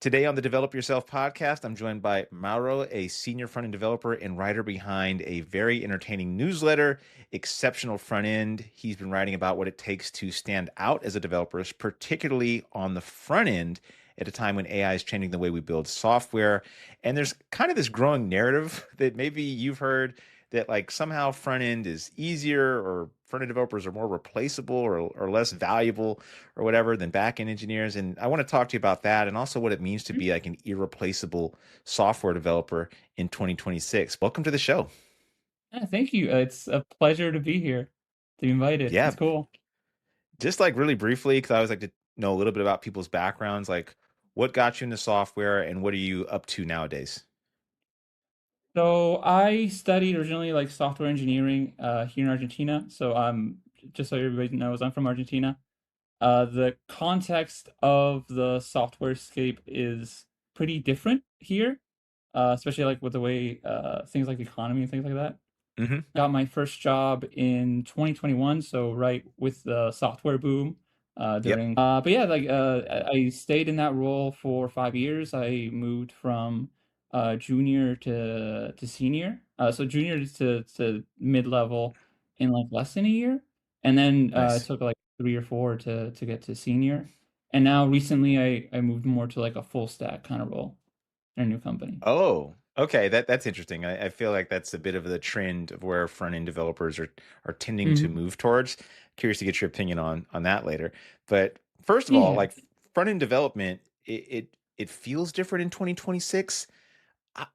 Today on the Develop Yourself podcast, I'm joined by Mauro, a senior front-end developer and writer behind a very entertaining newsletter, Exceptional Frontend. He's been writing about what it takes to stand out as a developer, particularly on the front end at a time when AI is changing the way we build software. And there's kind of this growing narrative that maybe you've heard that like somehow front end is easier or front end developers are more replaceable or less valuable or whatever than back end engineers. And I want to talk to you about that and also what it means to be like an irreplaceable software developer in 2026. Welcome to the show. Yeah, thank you. It's a pleasure to be here, to be invited. Yeah, It's cool. just like really briefly, because I always like to know a little bit about people's backgrounds, like what got you into software and what are you up to nowadays? So I studied originally like software engineering here in Argentina. So just so everybody knows, I'm from Argentina. The context of the software scape is pretty different here, especially like with the way things like the economy and things like that. Hmm. Got my first job in 2021, so right with the software boom Yep. during but yeah, like I stayed in that role for 5 years. I moved from junior to senior. So junior to mid-level in like less than a year. And then it Nice. took like 3 or 4 to get to senior. And now recently I moved more to like a full stack kind of role in a new company. Oh, okay. That's interesting. I feel like that's a bit of the trend of where front end developers are tending to Mhm. move towards. Curious to get your opinion on that later. But first of all, Yeah. like front end development, it feels different in 2026.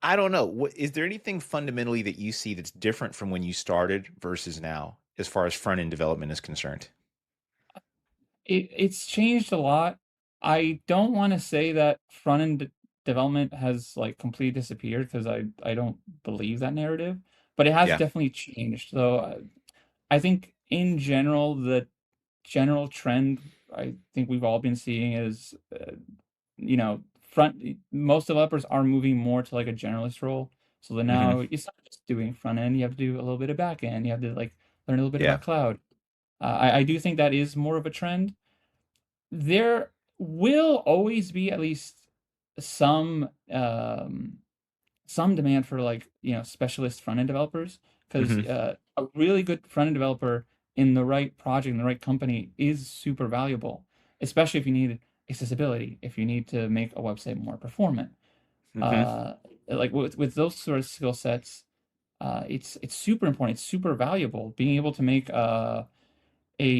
I don't know. What is there anything fundamentally that you see that's different from when you started versus now, as far as front end development is concerned? It's changed a lot. I don't wanna say that front end development has, like, completely disappeared because I don't believe that narrative, but it has Yeah. definitely changed. So, I think in general, the general trend I think we've all been seeing is, front most developers are moving more to, like, a generalist role. So then Hmm. now it's not just doing front end, you have to do a little bit of back end, you have to, like, learn a little bit Yeah. about cloud. I do think that is more of a trend. There will always be at least some some demand for like, specialist front-end developers because Hmm. a really good front-end developer in the right project, in the right company is super valuable, especially if you need accessibility, if you need to make a website more performant. Hmm. Uh, like with those sort of skill sets, it's super important. It's super valuable. Being able to make a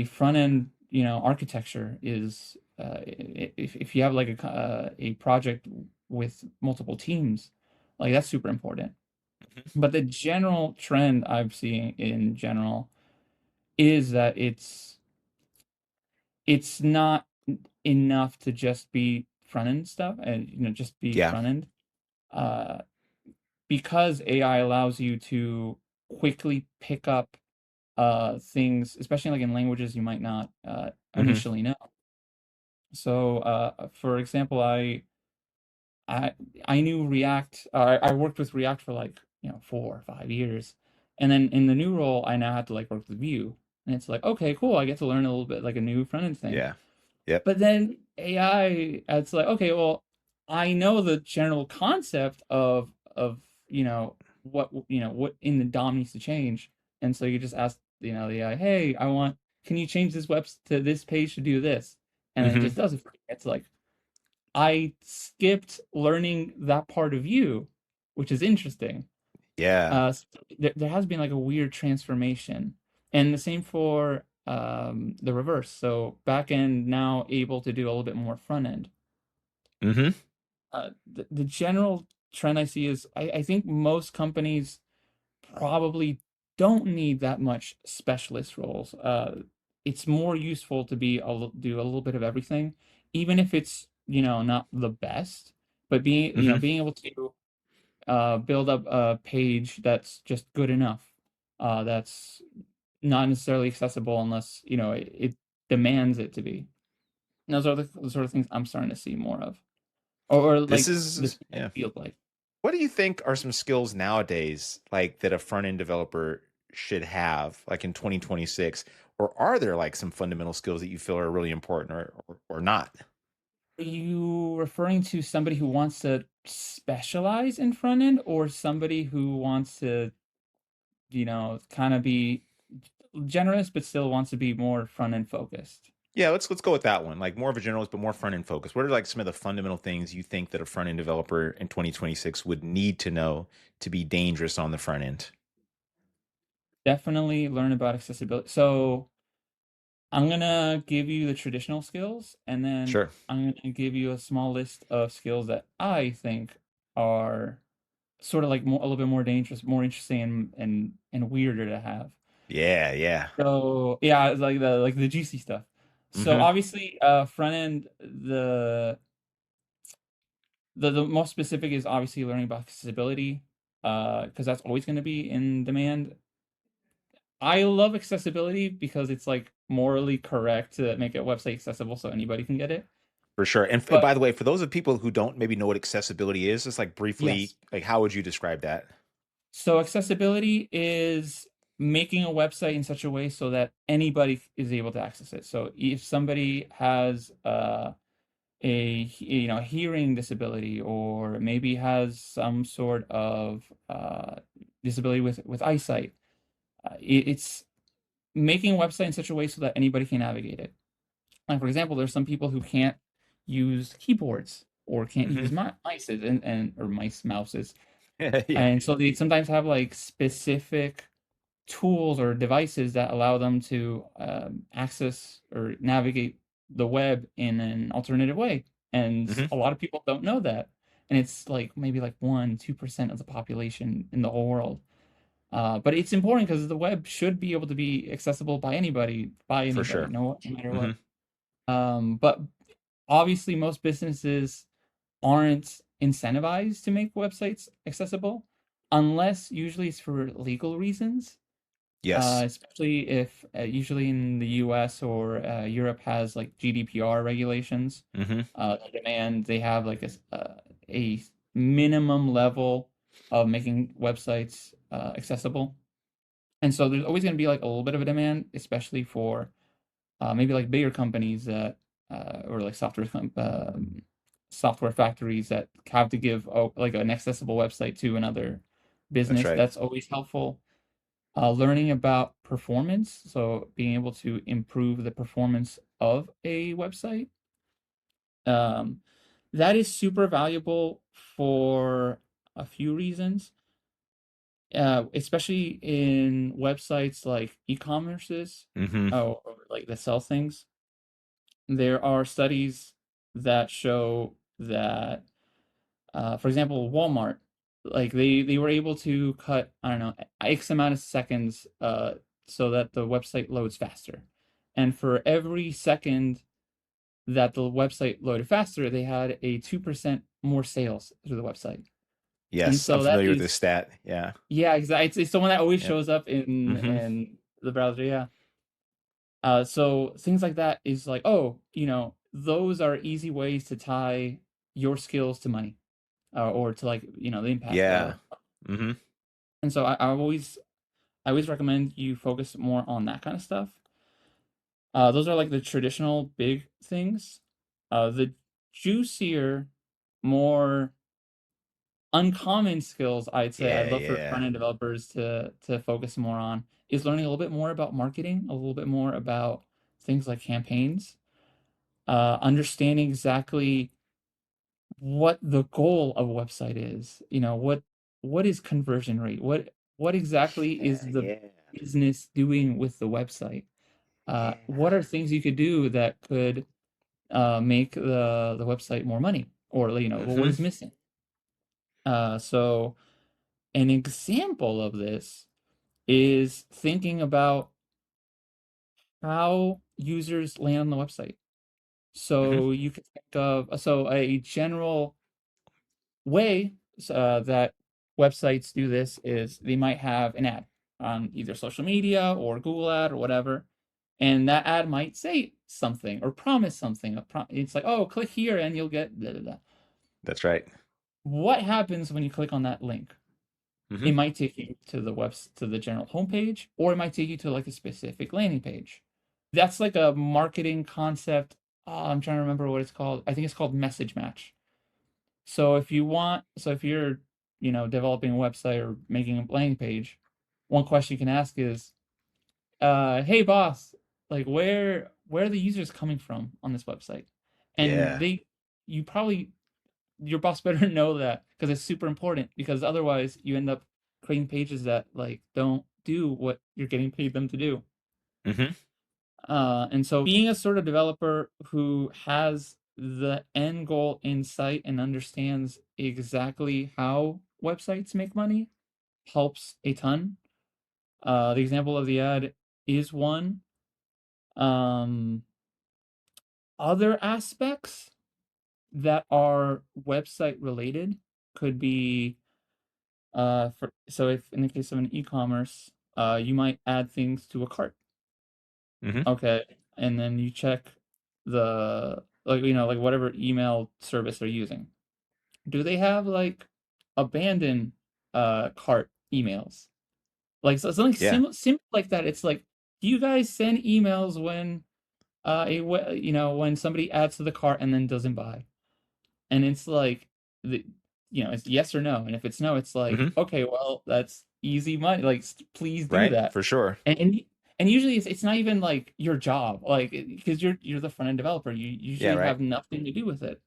front end, architecture is if you have like a project with multiple teams, like that's super important. But the general trend I'm seeing in general is that it's not enough to just be front end stuff and just be Yeah. front end. Uh, because AI allows you to quickly pick up things, especially like in languages you might not Hmm. initially know. So, for example, I I knew React. I worked with React for like 4 or 5 years, and then in the new role, I now had to like work with Vue, and it's like okay, cool. I get to learn a little bit like a new front end thing. Yeah. Yep. But then AI, it's like okay, well, I know the general concept of what in the DOM needs to change, and so you just ask the AI, hey, can you change this web to this page to do this, and then it Hmm. just does it for you. It's like I skipped learning that part of you, which is interesting. Yeah. So there has been like a weird transformation, and the same for the reverse. So back end now able to do a little bit more front end. Hmm. The general trend I see is I think most companies probably don't need that much specialist roles. It's more useful to do a little bit of everything, even if it's not the best. But Hmm. being able to build up a page that's just good enough, that's not necessarily accessible unless it demands it to be. And those are the sort of things I'm starting to see more of, or This like this is yeah. feels like. What do you think are some skills nowadays, like that a front end developer should have, like in 2026? Or are there like some fundamental skills that you feel are really important or not? Are you referring to somebody who wants to specialize in front end or somebody who wants to, kind of be generous but still wants to be more front end focused? Yeah, let's go with that one. Like more of a generalist, but more front end focused. What are like some of the fundamental things you think that a front end developer in 2026 would need to know to be dangerous on the front end? Definitely learn about accessibility. So I'm gonna give you the traditional skills, and then Sure. I'm gonna give you a small list of skills that I think are sort of like a little bit more dangerous, more interesting, and weirder to have. Yeah, yeah. So yeah, it's like the juicy stuff. So Mm-hmm. obviously, front end, the most specific is obviously learning about accessibility, because that's always going to be in demand. I love accessibility because it's like morally correct to make a website accessible so anybody can get it. For sure. And But by the way, for those of people who don't maybe know what accessibility is, just like briefly, yes, like how would you describe that? so accessibility is making a website in such a way so that anybody is able to access it. So if somebody has hearing disability, or maybe has some sort of disability with eyesight, it's making a website in such a way so that anybody can navigate it. Like for example, there's some people who can't use keyboards or can't Mm-hmm. use mice and or mouses, Yeah. and so they sometimes have like specific tools or devices that allow them to access or navigate the web in an alternative way. And Mm-hmm. a lot of people don't know that. And it's like maybe like 1, 2% of the population in the whole world. But it's important because the web should be able to be accessible by For anybody, sure. no matter Mm-hmm. what. But obviously, most businesses aren't incentivized to make websites accessible unless usually it's for legal reasons, Yes. especially if usually in the US or Europe has like GDPR regulations Mm-hmm. that demand they have like a minimum level of making websites accessible. And so there's always going to be like a little bit of a demand, especially for maybe like bigger companies that or like software factories that have to give like an accessible website to another That's business. right. That's always helpful. Learning about performance, so being able to improve the performance of a website. Um, that is super valuable for a few reasons, especially in websites like e-commerces, Mm-hmm. or like that sell things. There are studies that show that, for example, Walmart, like they were able to cut, I don't know, X amount of seconds so that the website loads faster. And for every second that the website loaded faster, they had a 2% more sales to the website. And Yes, I'm so that familiar with this is, stat. Yeah. yeah, exactly. It's someone that always Yep. shows up in Mm-hmm. the browser. Yeah. So things like that is like, oh, those are easy ways to tie your skills to money, or to like, the impact Yeah. of. Mm-hmm. And so I always recommend you focus more on that kind of stuff. Those are like the traditional big things. The juicier, more uncommon skills I'd say I'd Yeah, love for yeah. front end developers to focus more on is learning a little bit more about marketing, a little bit more about things like campaigns, understanding exactly what the goal of a website is. What is conversion rate? What exactly is Yeah, the yeah. business doing with the website? Yeah. What are things you could do that could make the website more money, or what Mm-hmm. is missing? So an example of this is thinking about how users land on the website. Mm-hmm. So you can think of a general way that websites do this is they might have an ad on either social media or Google ad or whatever, and that ad might say something or promise something. It's like, oh, click here and you'll get blah, blah, blah. That's right. What happens when you click on that link? It Mm-hmm. might take you to the general homepage, or it might take you to like a specific landing page. That's like a marketing concept I'm trying to remember what it's called. I think it's called message match. So if you're, developing a website or making a landing page, one question you can ask is, hey boss, like where are the users coming from on this website? And Yeah. you probably, your boss better know that because it's super important, because otherwise you end up creating pages that like don't do what you're getting paid them to do. Hmm. And so being a sort of developer who has the end goal in sight and understands exactly how websites make money helps a ton. The example of the ad is one. Um, Other aspects that are website related could be, so if in the case of an e-commerce, you might add things to a cart. Hmm. Okay, and then you check the, like, like whatever email service they're using. Do they have like abandoned cart emails? Like, so something Yeah. simple like that. It's like, do you guys send emails when when somebody adds to the cart and then doesn't buy? And it's like, the it's yes or no. And if it's no, it's like, Hmm. okay, well, that's easy money. Like, please do Right. that. For sure. And usually it's not even like your job, like, because you're the front end developer. You Yeah. usually Right. have nothing to do with it.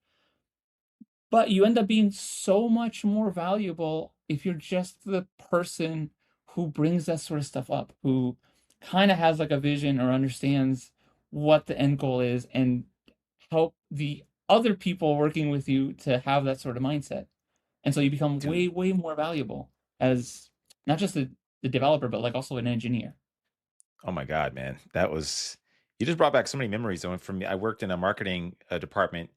But you end up being so much more valuable if you're just the person who brings that sort of stuff up, who kind of has like a vision or understands what the end goal is, and help the other people working with you to have that sort of mindset. And so you become Dude. way, way more valuable as not just the developer, but like also an engineer. Oh my God, man. That was, you just brought back so many memories. Going from, I worked in a marketing department,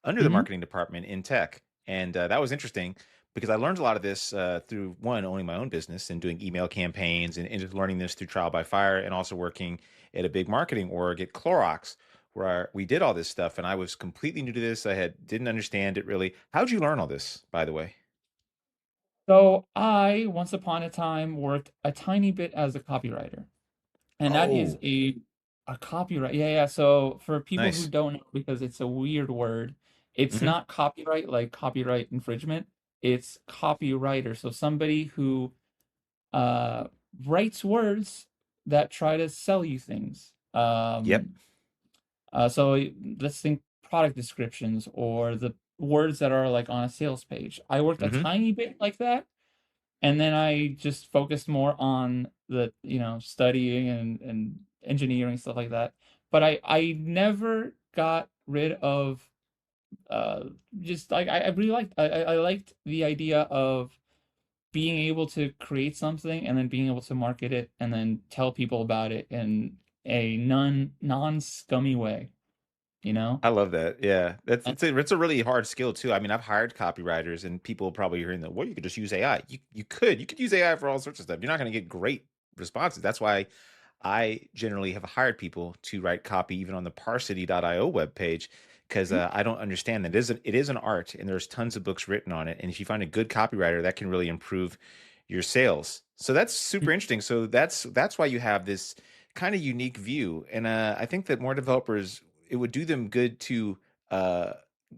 under the Hmm. marketing department in tech. And that was interesting because I learned a lot of this through one, owning my own business and doing email campaigns, and just learning this through trial by fire, and also working at a big marketing org at Clorox, where we did all this stuff. And I was completely new to this. Didn't understand it really. How'd you learn all this, by the way? So I, once upon a time, worked a tiny bit as a copywriter. And that is Oh, a copyright. Yeah, yeah. So for people who nice. don't know, because it's a weird word, it's Hmm. not copyright like copyright infringement. It's copywriter. So somebody who uh writes words that try to sell you things. Yep. So let's think product descriptions or the words that are like on a sales page. I worked a Hmm. tiny bit like that, and then I just focused more on the, studying and engineering, stuff like that. But I never got rid of uh just like, I really liked, I liked the idea of being able to create something and then being able to market it and then tell people about it in a non scummy way, you know? I love that. Yeah, that's And it's a really hard skill too. I mean, I've hired copywriters, and people probably hearing that. Well, you could just use AI. You could use AI for all sorts of stuff. You're not going to get great responses. That's why I generally have hired people to write copy, even on the Parsity.io webpage, because I don't understand that it is an art, and there's tons of books written on it. And if you find a good copywriter, that can really improve your sales. So that's super interesting. So that's why you have this kind of unique view, and I think that more developers, it would do them good to uh,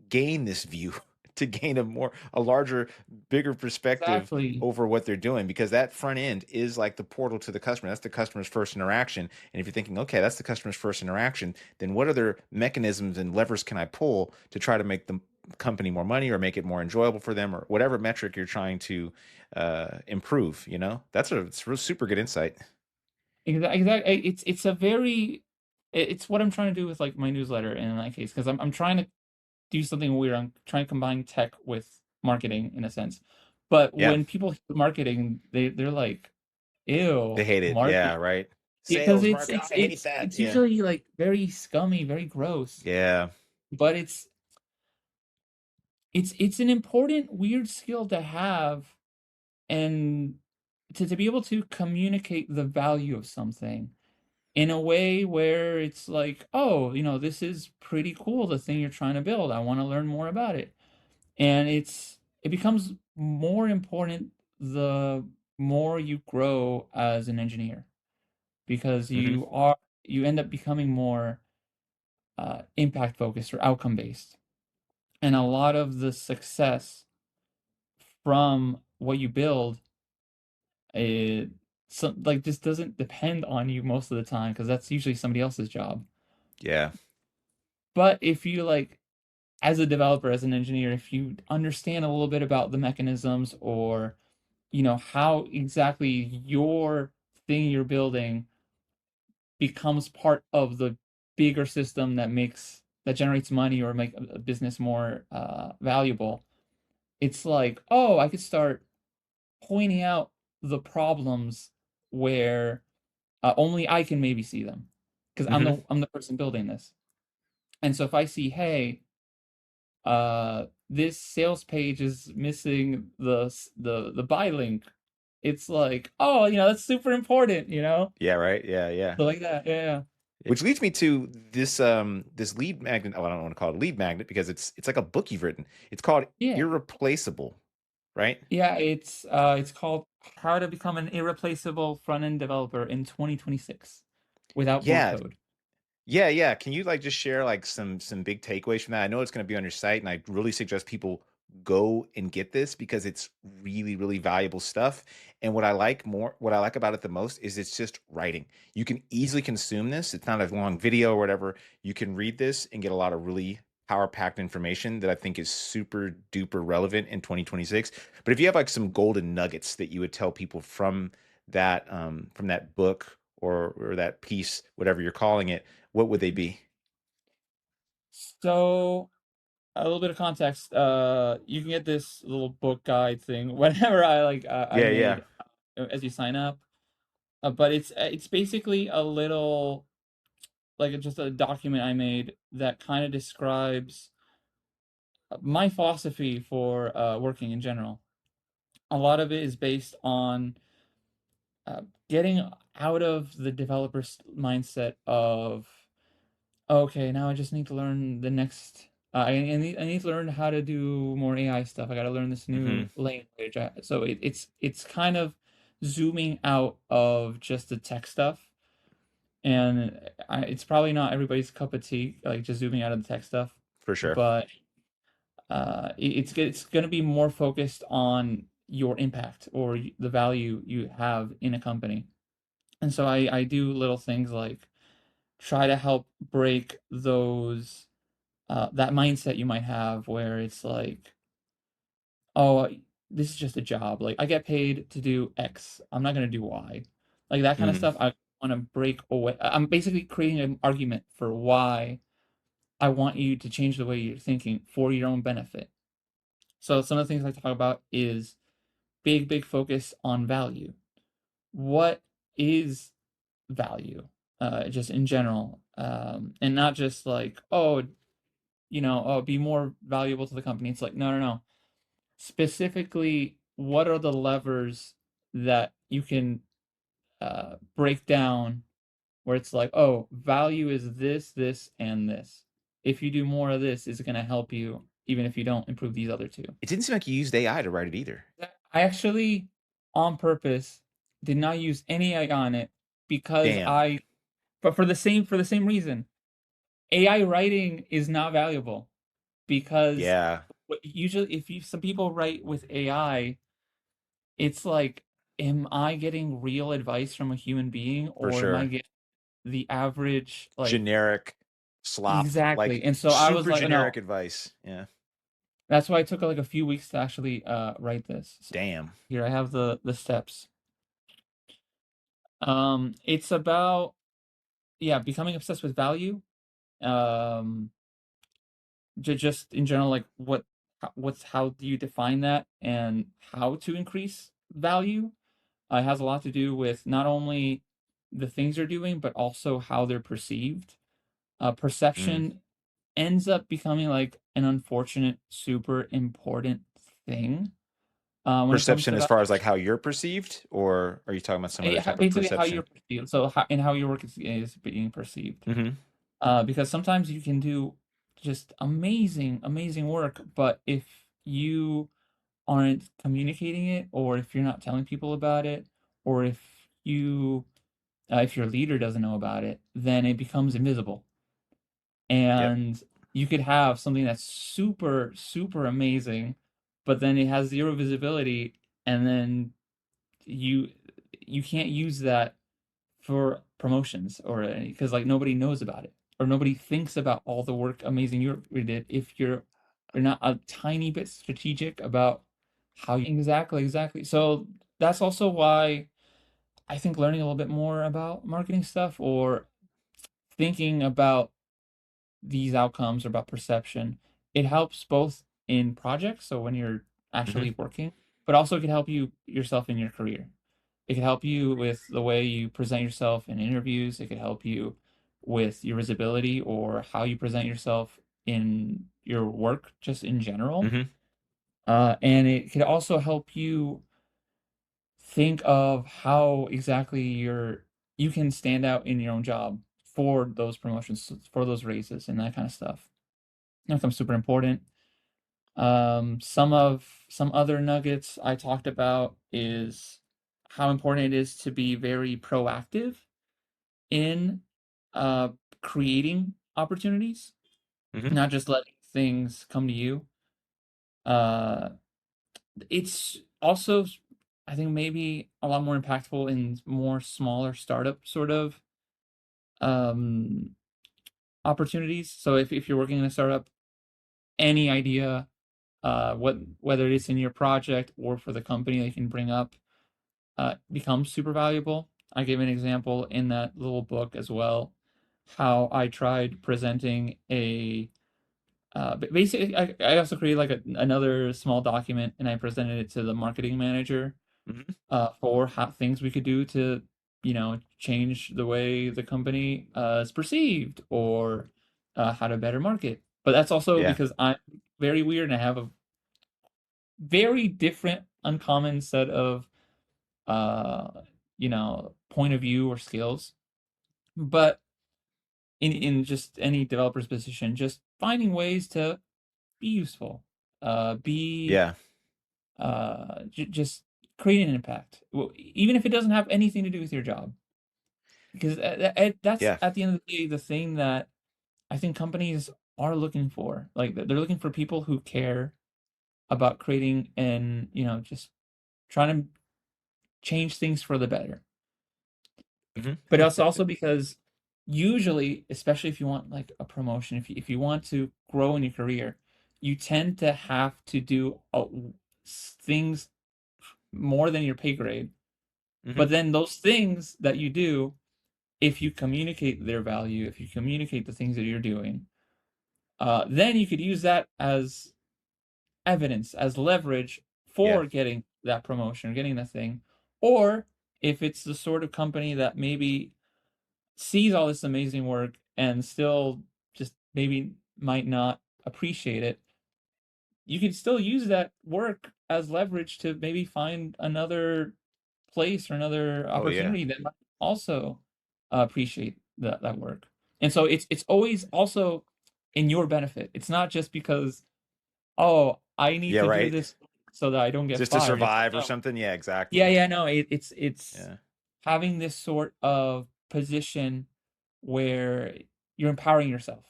gain this view, to gain a larger, bigger perspective exactly. over what they're doing, because that front end is like the portal to the customer. That's the customer's first interaction. And if you're thinking, okay, that's the customer's first interaction, then what other mechanisms and levers can I pull to try to make the company more money, or make it more enjoyable for them, or whatever metric you're trying to improve? It's real super good insight. Exactly. It's a very, it's what I'm trying to do with like my newsletter in that case, because I'm trying to do something weird. I'm trying to combine tech with marketing in a sense. But Yeah, when people hear marketing, they're like, they ew, hate it. Yeah, market. right. Because Sales, market. I hate that. it's Yeah. usually like very scummy, very gross. Yeah. But it's an important weird skill to have, and to be able to communicate the value of something in a way where it's like, oh, this is pretty cool, the thing you're trying to build. I want to learn more about it. And it becomes more important the more you grow as an engineer, because Hmm. you end up becoming more impact focused or outcome based. And a lot of the success from what you build, it like just doesn't depend on you most of the time because that's usually somebody else's job. Yeah. But if you like, as a developer, as an engineer, if you understand a little bit about the mechanisms or how exactly your thing you're building becomes part of the bigger system that generates money or make a business more valuable, it's like, oh, I could start pointing out the problems where only I can maybe see them because Hmm. I'm the person building this. And so if I see, hey, this sales page is missing the buy link, it's like, oh, that's super important, Yeah, right. Yeah, yeah. so like that, yeah, Which leads me to this lead magnet. Oh, I don't want to call it a lead magnet because it's like a book you've written. It's called yeah, Irreplaceable, right? yeah. It's called How to Become an Irreplaceable Front-End Developer in 2026 without board Yeah, code. yeah, yeah. Can you like just share like some big takeaways from that? I know it's going to be on your site, and I really suggest people go and get this because it's really, really valuable stuff. And what I like about it the most is it's just writing. You can easily consume this. It's not a long video or whatever. You can read this and get a lot of really power-packed information that I think is super duper relevant in 2026. But if you have like some golden nuggets that you would tell people from that book or that piece, whatever you're calling it, what would they be? So a little bit of context. You can get this little book guide thing whenever I Yeah, yeah. made as you sign up. But it's basically a little like just a document I made that kind of describes my philosophy for working in general. A lot of it is based on getting out of the developer's mindset of, okay, now I just need to learn the next. I need to learn how to do more AI stuff. I got to learn this Hmm. new language. So it's kind of zooming out of just the tech stuff, and it's probably not everybody's cup of tea, like just zooming out of the tech stuff. For sure. But it's going to be more focused on your impact or the value you have in a company. And so I do little things like try to help break those that mindset you might have where it's like, oh, this is just a job. Like I get paid to do X. I'm not gonna do Y. Like that kind of Mm, stuff. I want to break away. I'm basically creating an argument for why I want you to change the way you're thinking for your own benefit. So some of the things I talk about is big focus on value. What is value? Just in general, and not just like, oh, be more valuable to the company. It's like, no. Specifically, what are the levers that you can break down where it's like, oh, value is this, and this. If you do more of this, it's going to help you, even if you don't improve these other two. it didn't seem like you used AI to write it either. I actually, on purpose, did not use any AI on it because Damn. but for the same reason, AI writing is not valuable because Yeah, usually if you some people write with AI, it's like, am I getting real advice from a human being for or am I sure. getting the average like Generic slop, exactly? like And so I was super like, oh, generic no. advice. Yeah. That's why it took like a few weeks to actually write this. So Damn. here I have the steps. It's about yeah, becoming obsessed with value. Um just in general, like how do you define that and how to increase value. It has a lot to do with not only the things they're doing but also how they're perceived. Mm. Perception ends up becoming like an unfortunate super important thing when it comes Perception to as far as value. like how you're perceived, or are you talking about some other type of Basically how perception? you're perceived, so how your work is being perceived. Hmm. Because sometimes you can do just amazing work, but if you aren't communicating it, or if you're not telling people about it, or if your leader doesn't know about it, then it becomes invisible. Yep. And you could have something that's super, super amazing, but then it has zero visibility, and then you you can't use that for promotions or because like nobody knows about it or nobody thinks about all the work amazing you did if you're not a tiny bit strategic about how you exactly. So that's also why I think learning a little bit more about marketing stuff or thinking about these outcomes or about perception, it helps both in projects, so when you're Hmm. actually working, but also it can help you yourself in your career. It can help you with the way you present yourself in interviews. It could help you with your visibility or how you present yourself in your work, just in general. Hmm. And it could also help you think of how exactly you can stand out in your own job for those promotions, for those raises, and that kind of stuff. That becomes super important. Some other nuggets I talked about is how important it is to be very proactive in uh, creating opportunities, Hmm. not just letting things come to you. Uh, it's also, I think, maybe a lot more impactful in more smaller startup sort of um, opportunities. So if you're working in a startup, any idea, whether it's in your project or for the company they can bring up, becomes super valuable. I gave an example in that little book as well, how I tried presenting basically, I also created like another small document and I presented it to the marketing manager Hmm. for how things we could do to, change the way the company is perceived or how to better market. But that's also Yeah. because I'm very weird and I have a very different, uncommon set of uh, point of view or skills. But in just any developer's position, just finding ways to be useful, be Yeah. just create an impact, even if it doesn't have anything to do with your job. Because that's Yeah. at the end of the day the thing that I think companies are looking for. Like they're looking for people who care about creating and just trying to change things for the better. Hmm. But it's also because usually, especially if you want like a promotion, if you want to grow in your career, you tend to have to do things more than your pay grade. Hmm. But then those things that you do, if you communicate their value, if you communicate the things that you're doing, then you could use that as evidence, as leverage Yeah. for getting that promotion, getting that thing. Or if it's the sort of company that maybe sees all this amazing work and still just maybe might not appreciate it, you can still use that work as leverage to maybe find another place or another Oh yeah. opportunity that might also appreciate that work. And so it's always also in your benefit. It's not just because, oh, I need Yeah. to do Right. this so that I don't get Just to fired. It's like, survive or no. something. Yeah. Yeah, Exactly. yeah, no, it's Yeah. having this sort of position where you're empowering yourself.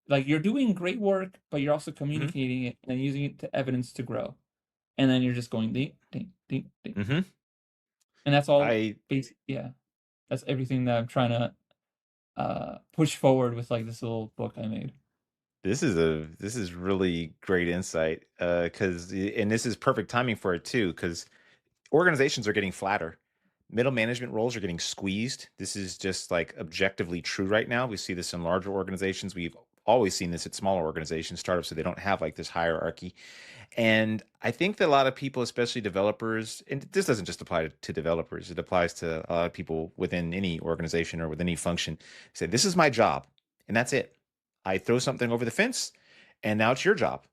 Like you're doing great work, but you're also Hmm. communicating it and using it to evidence to grow. And then you're just going ding, ding, ding, ding. Hmm. And that's all I basic. Yeah. That's everything that I'm trying to push forward with like this little book I made. this is really great insight. Because and this is perfect timing for it too. Because organizations are getting flatter. Middle management roles are getting squeezed. This is just like objectively true right now. We see this in larger organizations. We've always seen this at smaller organizations, startups, so they don't have like this hierarchy. And I think that a lot of people, especially developers, and this doesn't just apply to developers, it applies to a lot of people within any organization or with any function, say, this is my job, and that's it. I throw something over the fence, and now it's your job.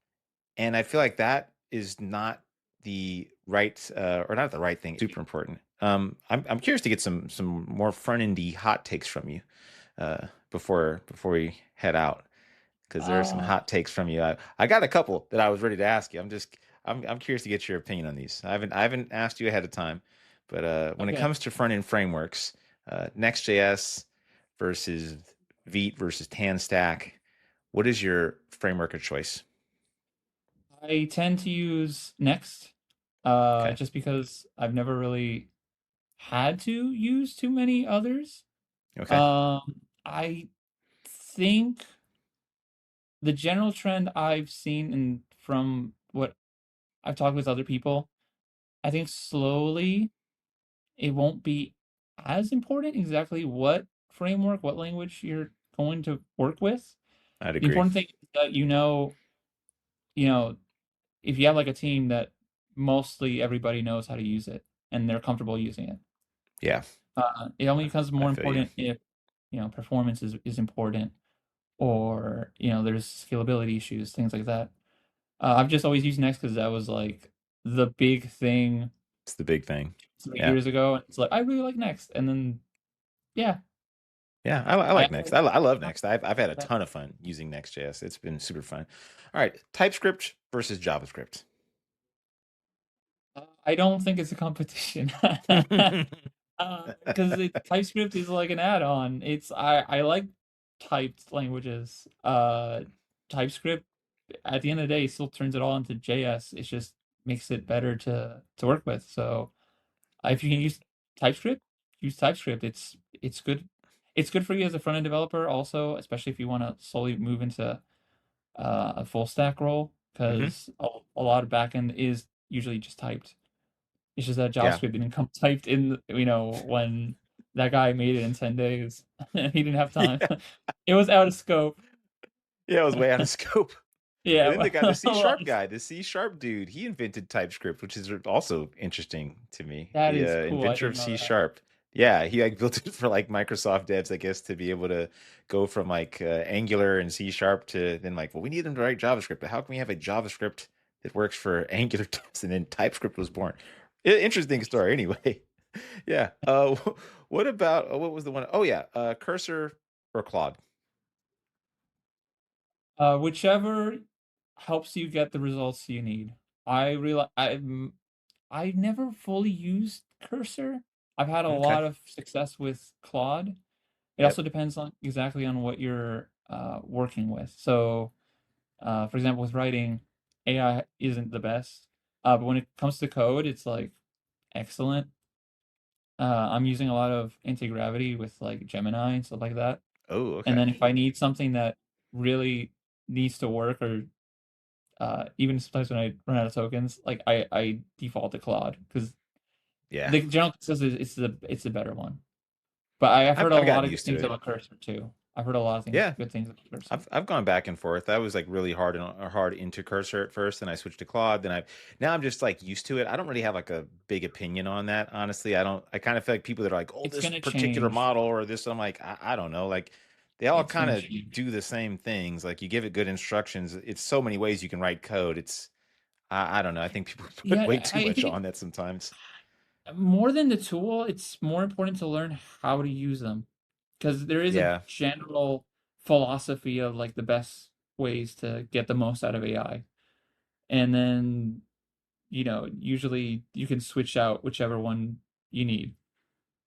And I feel like that is not the right, or not the right thing. Super important. I'm curious to get some more front endy hot takes from you before we head out because there are some Uh, hot takes from you. I got a couple that I was ready to ask you. I'm curious to get your opinion on these. I haven't asked you ahead of time, but when it okay. comes to front end frameworks, Next.js versus Vite versus TanStack. What is your framework of choice? I tend to use Next, Okay. just because I've never really had to use too many others. Okay. I think the general trend I've seen and from what I've talked with other people, I think slowly it won't be as important exactly what framework, what language you're going to work with. I'd The agree. important thing is that you know, if you have like a team that mostly everybody knows how to use it and they're comfortable using it. Yeah, It only becomes I more feel you. important if, performance is important or, there's scalability issues, things like that. I've just always used Next because that was like the big thing It's the big thing. 3 Yeah. years ago. And it's like, I really like Next. And then, yeah, Yeah, I I like Next. actually, I love Next. I've had a ton of fun using Next.js. It's been super fun. All right, TypeScript versus JavaScript. I don't think it's a competition. Because TypeScript is like an add-on. I like typed languages. TypeScript at the end of the day still turns it all into JS. It just makes it better to work with. So if you can use TypeScript. It's good. It's good for you as a front end developer, also, especially if you want to slowly move into a full stack role, Hmm. because a lot of backend is usually just typed. It's just that Yeah. JavaScript didn't come typed in, when that guy made it in 10 days. He didn't have time. Yeah. It was out of scope. Yeah, it was way out of scope. And Yeah, then the a C lot sharp of- guy, the C sharp dude, he invented TypeScript, which is also interesting to me. that The is cool. I inventor didn't of know C that. sharp. Yeah, he like built it for like Microsoft devs, I guess, to be able to go from like Angular and C sharp to then like, well, we need them to write JavaScript, but how can we have a JavaScript that works for Angular devs? And then TypeScript was born. Interesting story. Anyway, yeah. What about what was the one? Oh yeah, Cursor or Claude. Whichever helps you get the results you need. I realize I never fully used Cursor. I've had a Okay. lot of success with Claude. It also Yep. depends on exactly on what you're working with. So, for example, with writing, AI isn't the best, but when it comes to code, it's like excellent. I'm using a lot of anti-gravity with like Gemini and stuff like that. Oh, And okay. then if I need something that really needs to work, or even sometimes when I run out of tokens, like I default to Claude because Yeah. the general consensus is it's the better one. But I've heard a I've lot gotten of good used to things it. about Cursor too. I've heard a lot of Yeah, good things about Cursor. I've gone back and forth. I was like really hard into Cursor at first, then I switched to Claude. Then now I'm just like used to it. I don't really have like a big opinion on that, honestly. I don't. I kind of feel like people that are like, oh, It's this gonna particular change. model or this. I'm like, I don't know. Like they all It's kind gonna of change. do the same things. Like you give it good instructions. It's so many ways you can write code. I don't know. I think people put way Yeah, too I much think on that sometimes. more than the tool, it's more important to learn how to use them, because there is a Yeah, general philosophy of like the best ways to get the most out of AI. And then, usually you can switch out whichever one you need.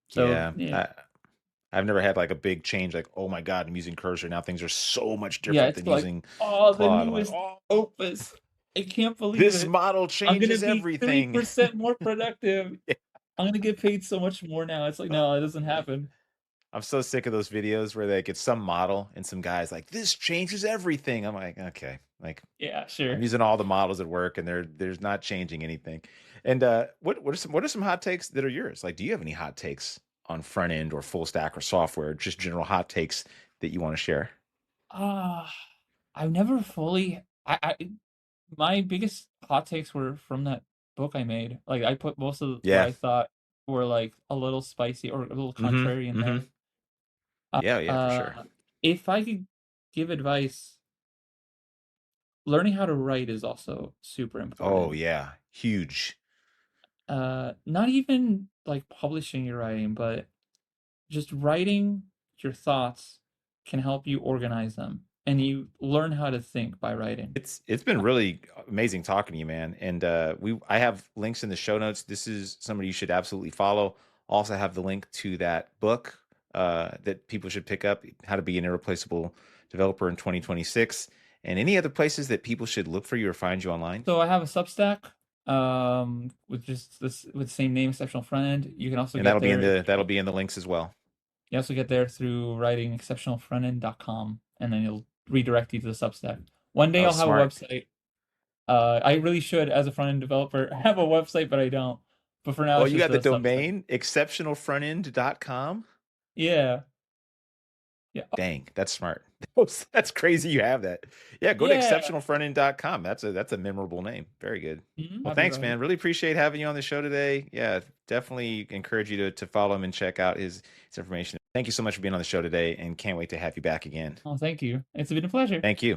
So, yeah. yeah, I've never had like a big change. Like, oh my God, I'm using Cursor now. Things are so much yeah, different it's than like, using oh, the Claude. I'm like, newest oh. Opus. I can't believe This it. model I'm gonna changes be everything. 3% more productive. I'm gonna get paid so much more now. It's like, no, it doesn't happen. I'm so sick of those videos where they get some model and some guys like this changes everything. I'm like, okay, like Yeah, I'm sure. using all the models at work and there's not changing anything. And what are some hot takes that are yours? Like, do you have any hot takes on front end or full stack or software? Just general hot takes that you want to share? Uh, I've never fully I my biggest hot takes were from that book I made. Like I put most of what Yeah. I thought were like a little spicy or a little Mm-hmm. contrary in Mm-hmm. there. Yeah, yeah, for sure. If I could give advice, learning how to write is also super Oh important. yeah. Huge. Not even like publishing your writing, but just writing your thoughts can help you organize them, and you learn how to think by writing. It's been really amazing talking to you, man. And I have links in the show notes. This is somebody you should absolutely follow. Also have the link to that book that people should pick up, How to Be an Irreplaceable developer in 2026. And any other places that people should look for you or find you online? So I have a Substack with just this with the same name, Exceptional Frontend. You can also And get there that'll be in the links as well. you also get there through writing exceptionalfrontend.com, and then it'll redirect you to the Substack. One day Oh, I'll have a smart. website. I really should, as a front-end developer, have a website, but I don't. But for now, Oh, it's you just got the a Substack. domain exceptionalfrontend.com? Yeah. Yeah. Dang, that's smart. That's crazy you have that. Yeah, go to Yeah. exceptionalfrontend.com. That's a memorable name. Very good. Well, Happy thanks, about it. man. Really appreciate having you on the show today. Yeah, definitely encourage you to follow him and check out his information. Thank you so much for being on the show today, and can't wait to have you back again. Oh, thank you. It's been a pleasure. Thank you.